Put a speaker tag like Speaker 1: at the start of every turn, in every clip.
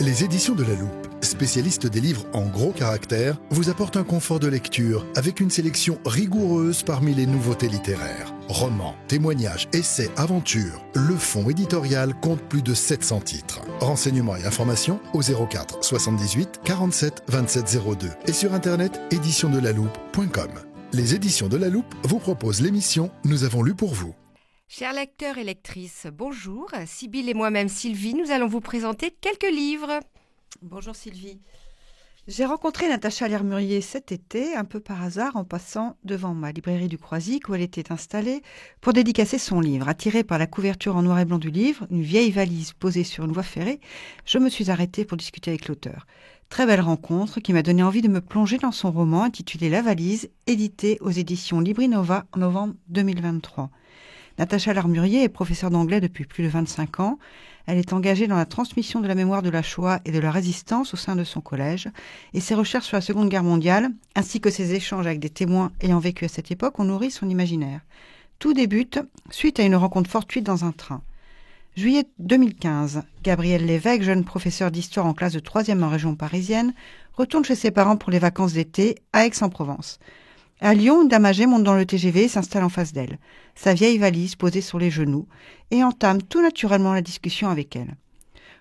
Speaker 1: Les éditions de La Loupe, spécialistes des livres en gros caractères, vous apportent un confort de lecture avec une sélection rigoureuse parmi les nouveautés littéraires. Romans, témoignages, essais, aventures. Le fonds éditorial compte plus de 700 titres. Renseignements et informations au 04 78 47 27 02 et sur internet éditionsdelaloupe.com. Les éditions de La Loupe vous proposent l'émission Nous avons lu pour vous.
Speaker 2: Chers lecteurs et lectrices, bonjour. Sybille et moi-même Sylvie, nous allons vous présenter quelques livres.
Speaker 3: Bonjour Sylvie. J'ai rencontré Natacha Lermurier cet été, un peu par hasard, en passant devant ma librairie du Croisic où elle était installée pour dédicacer son livre. Attirée par la couverture en noir et blanc du livre, une vieille valise posée sur une voie ferrée, je me suis arrêtée pour discuter avec l'auteur. Très belle rencontre qui m'a donné envie de me plonger dans son roman intitulé La Valise, édité aux éditions Libri-Nova en novembre 2023. Natacha Lermurier est professeure d'anglais depuis plus de 25 ans. Elle est engagée dans la transmission de la mémoire de la Shoah et de la résistance au sein de son collège. Et ses recherches sur la Seconde Guerre mondiale, ainsi que ses échanges avec des témoins ayant vécu à cette époque, ont nourri son imaginaire. Tout débute suite à une rencontre fortuite dans un train. Juillet 2015, Gabriel Lévesque, jeune professeur d'histoire en classe de 3e en région parisienne, retourne chez ses parents pour les vacances d'été à Aix-en-Provence. À Lyon, une dame âgée monte dans le TGV et s'installe en face d'elle, sa vieille valise posée sur les genoux, et entame tout naturellement la discussion avec elle.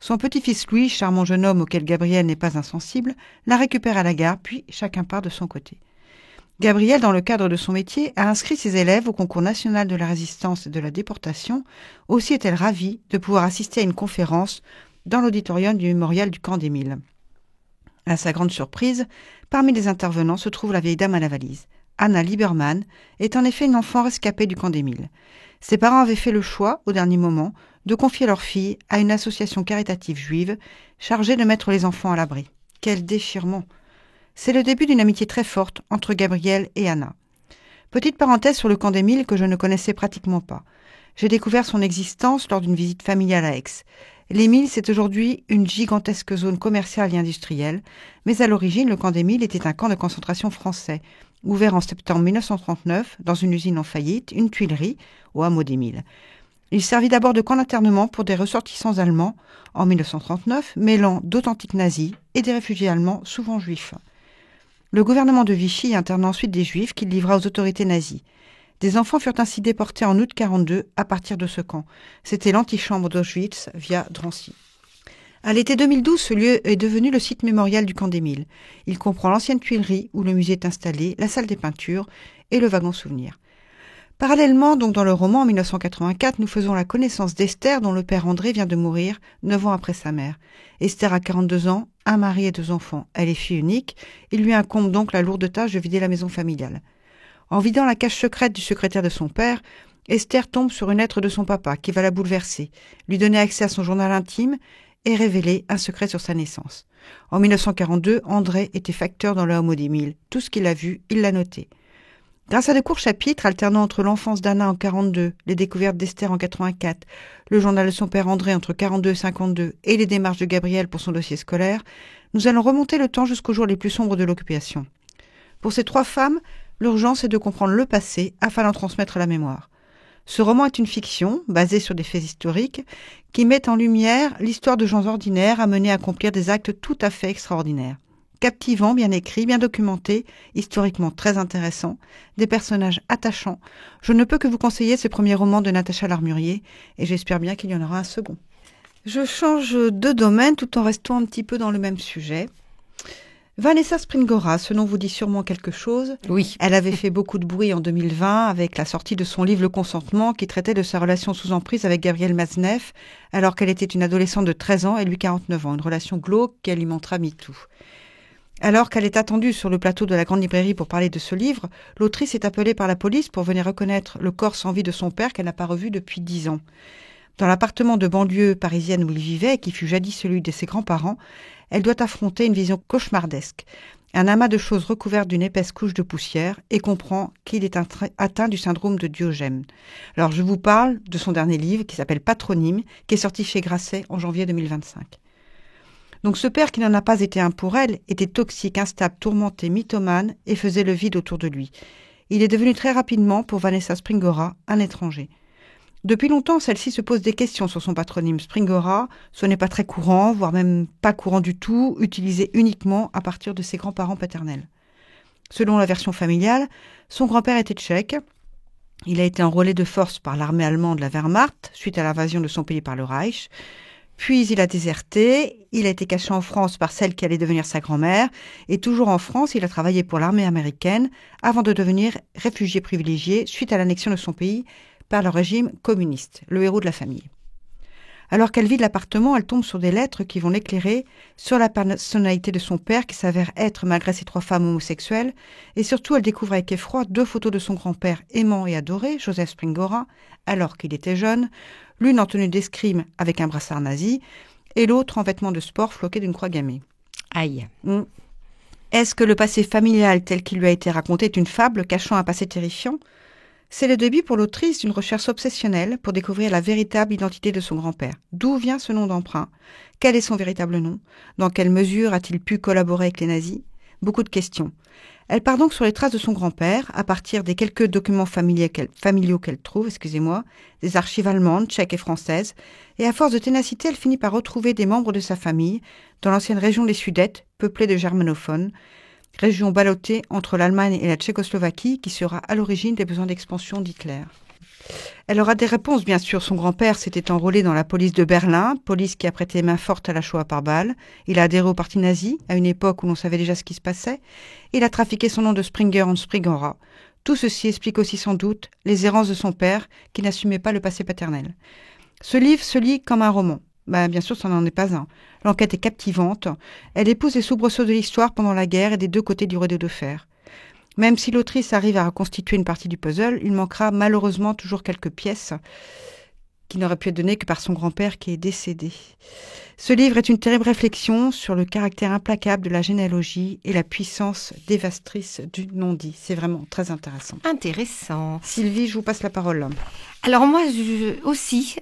Speaker 3: Son petit-fils Louis, charmant jeune homme auquel Gabriel n'est pas insensible, la récupère à la gare, puis chacun part de son côté. Gabriel, dans le cadre de son métier, a inscrit ses élèves au concours national de la résistance et de la déportation. Aussi est-elle ravie de pouvoir assister à une conférence dans l'auditorium du mémorial du camp d'Émile. À sa grande surprise, parmi les intervenants se trouve la vieille dame à la valise. Anna Lieberman est en effet une enfant rescapée du camp d'Émile. Ses parents avaient fait le choix, au dernier moment, de confier leur fille à une association caritative juive chargée de mettre les enfants à l'abri. Quel déchirement! C'est le début d'une amitié très forte entre Gabriel et Anna. Petite parenthèse sur le camp d'Émile que je ne connaissais pratiquement pas. J'ai découvert son existence lors d'une visite familiale à Aix. L'Émile, c'est aujourd'hui une gigantesque zone commerciale et industrielle, mais à l'origine, le camp d'Émile était un camp de concentration français, ouvert en septembre 1939 dans une usine en faillite, une tuilerie, au hameau d'Émile. Il servit d'abord de camp d'internement pour des ressortissants allemands en 1939, mêlant d'authentiques nazis et des réfugiés allemands, souvent juifs. Le gouvernement de Vichy interna ensuite des juifs qu'il livra aux autorités nazies. Des enfants furent ainsi déportés en août 1942 à partir de ce camp. C'était l'antichambre d'Auschwitz via Drancy. À l'été 2012, ce lieu est devenu le site mémorial du camp d'Émile. Il comprend l'ancienne tuilerie où le musée est installé, la salle des peintures et le wagon souvenir. Parallèlement, donc dans le roman, en 1984, nous faisons la connaissance d'Esther, dont le père André vient de mourir 9 ans après sa mère. Esther a 42 ans, un mari et 2 enfants. Elle est fille unique. Il lui incombe donc la lourde tâche de vider la maison familiale. En vidant la cage secrète du secrétaire de son père, Esther tombe sur une lettre de son papa qui va la bouleverser, lui donner accès à son journal intime et révéler un secret sur sa naissance. En 1942, André était facteur dans le hameau d'Émile. Tout ce qu'il a vu, il l'a noté. Grâce à de courts chapitres alternant entre l'enfance d'Anna en 1942, les découvertes d'Esther en 1984, le journal de son père André entre 1942 et 1952 et les démarches de Gabriel pour son dossier scolaire, nous allons remonter le temps jusqu'aux jours les plus sombres de l'occupation. Pour ces 3 femmes, l'urgence est de comprendre le passé afin d'en transmettre la mémoire. Ce roman est une fiction, basée sur des faits historiques, qui met en lumière l'histoire de gens ordinaires amenés à accomplir des actes tout à fait extraordinaires. Captivant, bien écrit, bien documenté, historiquement très intéressant, des personnages attachants, je ne peux que vous conseiller ce premier roman de Natacha Lermurier, et j'espère bien qu'il y en aura un second. Je change de domaine tout en restant un petit peu dans le même sujet. Vanessa Springora, ce nom vous dit sûrement quelque chose.
Speaker 2: Oui.
Speaker 3: Elle avait fait beaucoup de bruit en 2020 avec la sortie de son livre Le Consentement qui traitait de sa relation sous emprise avec Gabriel Maznev alors qu'elle était une adolescente de 13 ans et lui 49 ans. Une relation glauque qui alimentera MeToo. Alors qu'elle est attendue sur le plateau de la Grande Librairie pour parler de ce livre, l'autrice est appelée par la police pour venir reconnaître le corps sans vie de son père qu'elle n'a pas revu depuis 10 ans. Dans l'appartement de banlieue parisienne où il vivait et qui fut jadis celui de ses grands-parents, elle doit affronter une vision cauchemardesque, un amas de choses recouvertes d'une épaisse couche de poussière et comprend qu'il est atteint du syndrome de Diogène. Alors je vous parle de son dernier livre qui s'appelle Patronyme, qui est sorti chez Grasset en janvier 2025. Donc ce père qui n'en a pas été un pour elle était toxique, instable, tourmenté, mythomane et faisait le vide autour de lui. Il est devenu très rapidement, pour Vanessa Springora, un étranger. Depuis longtemps, celle-ci se pose des questions sur son patronyme Springora. Ce n'est pas très courant, voire même pas courant du tout, utilisé uniquement à partir de ses grands-parents paternels. Selon la version familiale, son grand-père était tchèque. Il a été enrôlé de force par l'armée allemande, la Wehrmacht, suite à l'invasion de son pays par le Reich. Puis il a déserté, il a été caché en France par celle qui allait devenir sa grand-mère, et toujours en France, il a travaillé pour l'armée américaine avant de devenir réfugié privilégié suite à l'annexion de son pays par le régime communiste, le héros de la famille. Alors qu'elle vide l'appartement, elle tombe sur des lettres qui vont l'éclairer sur la personnalité de son père qui s'avère être, malgré ses 3 femmes homosexuelles, et surtout elle découvre avec effroi 2 photos de son grand-père aimant et adoré, Joseph Springora, alors qu'il était jeune, l'une en tenue d'escrime avec un brassard nazi, et l'autre en vêtements de sport floqués d'une croix gammée.
Speaker 2: Aïe.
Speaker 3: Est-ce que le passé familial tel qu'il lui a été raconté est une fable cachant un passé terrifiant ? C'est le début pour l'autrice d'une recherche obsessionnelle pour découvrir la véritable identité de son grand-père. D'où vient ce nom d'emprunt ? Quel est son véritable nom ? Dans quelle mesure a-t-il pu collaborer avec les nazis ? Beaucoup de questions. Elle part donc sur les traces de son grand-père, à partir des quelques documents familiaux qu'elle trouve, des archives allemandes, tchèques et françaises, et à force de ténacité, elle finit par retrouver des membres de sa famille dans l'ancienne région des Sudètes, peuplée de germanophones, région ballottée entre l'Allemagne et la Tchécoslovaquie, qui sera à l'origine des besoins d'expansion d'Hitler. Elle aura des réponses, bien sûr. Son grand-père s'était enrôlé dans la police de Berlin, police qui a prêté main forte à la Shoah par balle. Il a adhéré au parti nazi, à une époque où l'on savait déjà ce qui se passait. Il a trafiqué son nom de Springer en Springora. Tout ceci explique aussi sans doute les errances de son père, qui n'assumait pas le passé paternel. Ce livre se lit comme un roman. Bien sûr, ça n'en est pas un. L'enquête est captivante. Elle épouse les soubresauts de l'histoire pendant la guerre et des 2 côtés du rideau de fer. Même si l'autrice arrive à reconstituer une partie du puzzle, il manquera malheureusement toujours quelques pièces qui n'auraient pu être données que par son grand-père qui est décédé. Ce livre est une terrible réflexion sur le caractère implacable de la généalogie et la puissance dévastatrice du non-dit. C'est vraiment très intéressant.
Speaker 2: Intéressant.
Speaker 3: Sylvie, je vous passe la parole.
Speaker 2: Alors moi aussi,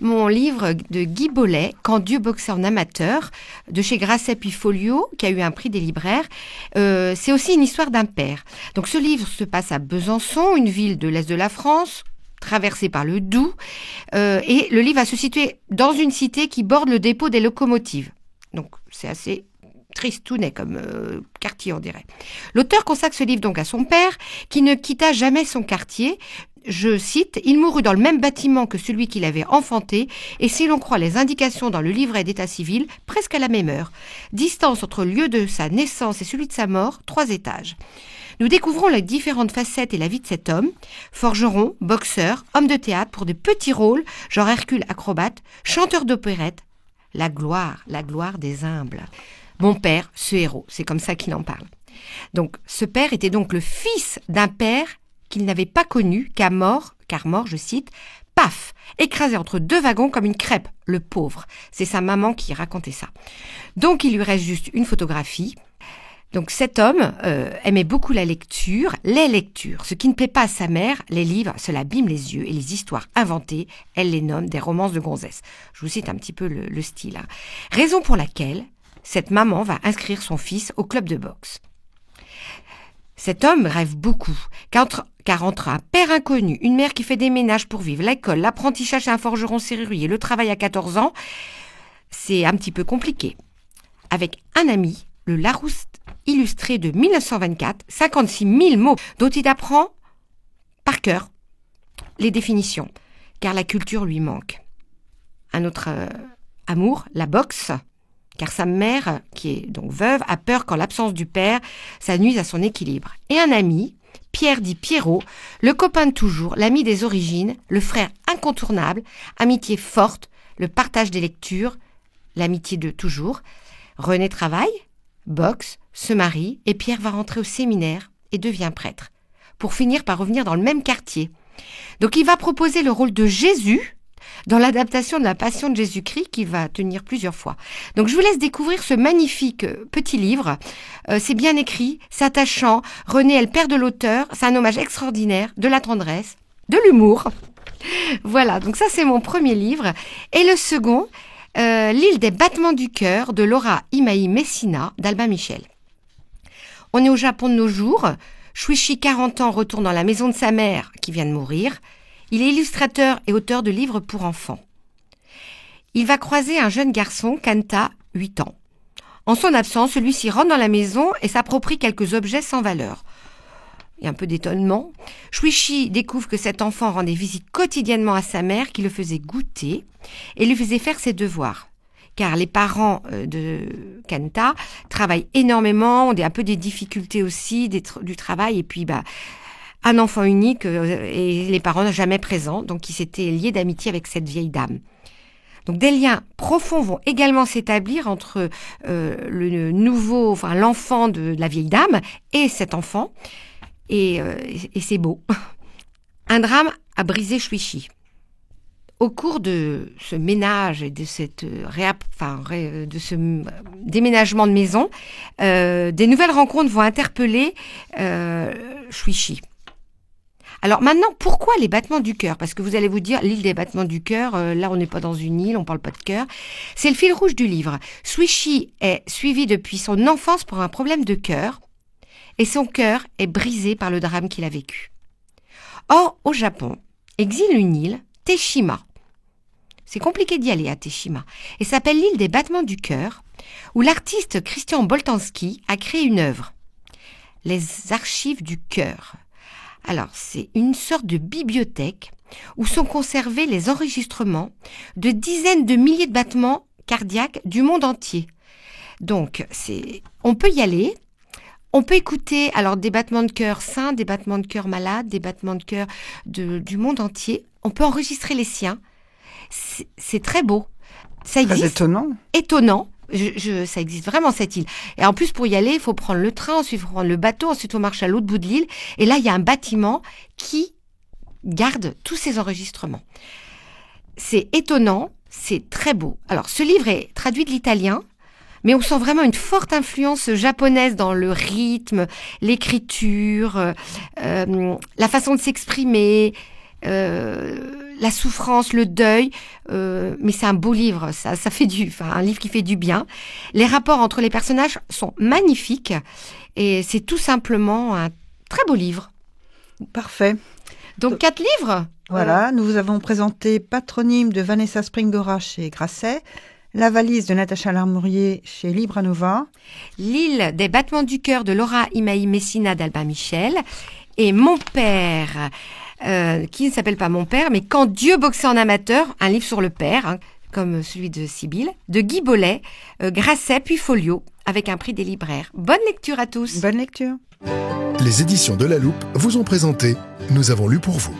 Speaker 2: mon livre de Guy Bollet, Quand Dieu boxait en amateur, de chez Grasset puis Folio, qui a eu un prix des libraires, c'est aussi une histoire d'un père. Donc ce livre se passe à Besançon, une ville de l'Est de la France, traversée par le Doubs, et le livre va se situer dans une cité qui borde le dépôt des locomotives. Donc c'est assez tristounet comme quartier, on dirait. L'auteur consacre ce livre donc à son père, qui ne quitta jamais son quartier. Je cite, « Il mourut dans le même bâtiment que celui qu'il avait enfanté, et si l'on croit les indications dans le livret d'état civil, presque à la même heure. Distance entre le lieu de sa naissance et celui de sa mort, 3 étages. » Nous découvrons les différentes facettes et la vie de cet homme, forgeron, boxeur, homme de théâtre pour de petits rôles, genre Hercule acrobate, chanteur d'opérette. La gloire des humbles. Mon père, ce héros, c'est comme ça qu'il en parle. Donc, ce père était donc le fils d'un père qu'il n'avait pas connu, car mort, je cite, paf, écrasé entre 2 wagons comme une crêpe, le pauvre. C'est sa maman qui racontait ça. Donc, il lui reste juste une photographie. Donc cet homme aimait beaucoup la lecture, les lectures. Ce qui ne plaît pas à sa mère, les livres, cela abîme les yeux et les histoires inventées, elle les nomme des romances de gonzesses. Je vous cite un petit peu le style. Raison pour laquelle cette maman va inscrire son fils au club de boxe. Cet homme rêve beaucoup, car entre un père inconnu, une mère qui fait des ménages pour vivre, l'école, l'apprentissage chez un forgeron serrurier, le travail à 14 ans, c'est un petit peu compliqué. Avec un ami, le Larousse illustré de 1924, 56 000 mots dont il apprend par cœur les définitions, car la culture lui manque. Un autre amour, la boxe, car sa mère, qui est donc veuve, a peur qu'en l'absence du père, ça nuise à son équilibre. Et un ami, Pierre dit Pierrot, le copain de toujours, l'ami des origines, le frère incontournable, amitié forte, le partage des lectures, l'amitié de toujours. René travaille, boxe, se marie et Pierre va rentrer au séminaire et devient prêtre, pour finir par revenir dans le même quartier. Donc il va proposer le rôle de Jésus dans l'adaptation de la Passion de Jésus-Christ qu'il va tenir plusieurs fois. Donc je vous laisse découvrir ce magnifique petit livre. C'est bien écrit, c'est attachant. René est le père de l'auteur, c'est un hommage extraordinaire, de la tendresse, de l'humour. Voilà, donc ça c'est mon premier livre. Et le second, L'île des battements du cœur de Laura Imaï Messina d'Albin Michel. On est au Japon de nos jours. Shuichi, 40 ans, retourne dans la maison de sa mère qui vient de mourir. Il est illustrateur et auteur de livres pour enfants. Il va croiser un jeune garçon, Kanta, 8 ans. En son absence, celui-ci rentre dans la maison et s'approprie quelques objets sans valeur. Il y a un peu d'étonnement. Shuichi découvre que cet enfant rendait visite quotidiennement à sa mère qui le faisait goûter et lui faisait faire ses devoirs. Car les parents de Kanta travaillent énormément, ont un peu des difficultés aussi du travail, et puis un enfant unique et les parents jamais présents, donc ils s'étaient liés d'amitié avec cette vieille dame. Donc des liens profonds vont également s'établir entre l'enfant de la vieille dame et cet enfant, et c'est beau. Un drame a brisé Shuichi. Au cours de ce ménage et de de ce déménagement de maison, des nouvelles rencontres vont interpeller Shuichi. Alors maintenant, pourquoi les battements du cœur? Parce que vous allez vous dire, l'île des battements du cœur, là on n'est pas dans une île, on parle pas de cœur. C'est le fil rouge du livre. Shuichi est suivi depuis son enfance pour un problème de cœur et son cœur est brisé par le drame qu'il a vécu. Or, au Japon, existe une île, Teshima. C'est compliqué d'y aller à Teshima. Et s'appelle l'île des battements du cœur, où l'artiste Christian Boltanski a créé une œuvre. Les archives du cœur. Alors, c'est une sorte de bibliothèque où sont conservés les enregistrements de dizaines de milliers de battements cardiaques du monde entier. Donc, on peut y aller. On peut écouter alors des battements de cœur sains, des battements de cœur malades, des battements de cœur du monde entier. On peut enregistrer les siens. C'est très beau. Ça existe.
Speaker 3: Très étonnant.
Speaker 2: Étonnant. Ça existe vraiment, cette île. Et en plus, pour y aller, il faut prendre le train, ensuite il faut prendre le bateau, ensuite on marche à l'autre bout de l'île. Et là, il y a un bâtiment qui garde tous ces enregistrements. C'est étonnant, c'est très beau. Alors, ce livre est traduit de l'italien, mais on sent vraiment une forte influence japonaise dans le rythme, l'écriture, la façon de s'exprimer, la souffrance, le deuil, mais c'est un beau livre, ça fait un livre qui fait du bien. Les rapports entre les personnages sont magnifiques et c'est tout simplement un très beau livre.
Speaker 3: Parfait.
Speaker 2: Donc 4 livres.
Speaker 3: Voilà, nous vous avons présenté Patronyme de Vanessa Springora chez Grasset, La valise de Natacha Larmurier chez Libra Nova,
Speaker 2: L'île des battements du cœur de Laura Imaï Messina d'Albin Michel et Mon père, qui ne s'appelle pas Mon père, mais Quand Dieu boxait en amateur, un livre sur le père, comme celui de Sibylle, de Guy Bollet, Grasset puis Folio, avec un prix des libraires. Bonne lecture à tous.
Speaker 3: Bonne lecture.
Speaker 1: Les éditions de La Loupe vous ont présenté « Nous avons lu pour vous ».